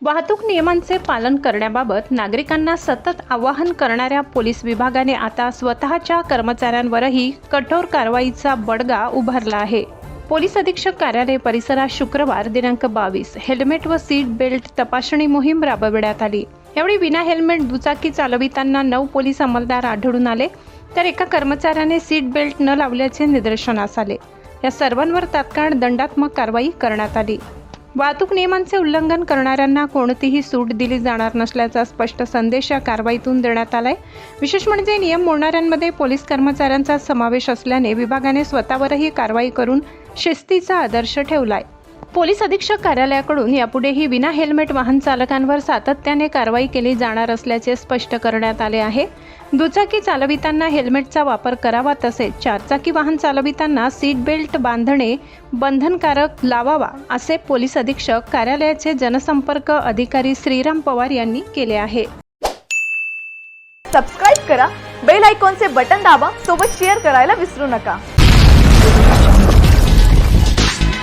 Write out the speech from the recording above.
वाहतूक नियमांचे पालन करण्याबाबत नागरिकांना सतत आवाहन करणाऱ्या पोलीस विभागाने आता स्वतःच्या कर्मचाऱ्यांवरही कठोर कारवाईचा बडगा उभारला आहे। पोलीस अधीक्षक कार्यालय परिसरात शुक्रवार दिनांक 22 हेल्मेट व सीट बेल्ट तपासणी मोहीम राबविण्यात आली। यावेळी विना हेल्मेट दुचाकी चालविताना 9 पोलीस अंमलदार आढळून आले, तर एका कर्मचाऱ्याने सीट बेल्ट न लावल्याचे निदर्शनास आले। या सर्वांवर तात्काळ दंडात्मक कारवाई करण्यात आली। वाहतूक नियमांचे उल्लंघन करणाऱ्यांना कोणतीही सूट दिली जाणार नसल्याचा स्पष्ट संदेश या कारवाईतून देण्यात आलाय। विशेष म्हणजे नियम मोडणाऱ्यांमध्ये पोलीस कर्मचाऱ्यांचा समावेश असल्याने विभागाने स्वतःवरही कारवाई करून शिस्तीचा आदर्श ठेवलाय। पोलीस अधीक्षक कार्यालयाकडून यापुढेही विना हेल्मेट वाहन चालकांवर सातत्याने कारवाई केली जाणार असल्याचे स्पष्ट करण्यात आले आहे। दुचाकी चालविताना हेल्मेटचा वापर करावा, तसेच चारचाकी वाहन चालविताना सीट बेल्ट बांधणे बंधनकारक लावावा, असे पोलीस अधीक्षक कार्यालयाचे जनसंपर्क अधिकारी श्रीराम पवार यांनी केले आहे। सबस्क्राइब करा, बेल आयकॉनचे बटन दाबा, सोबत शेअर करायला विसरू नका।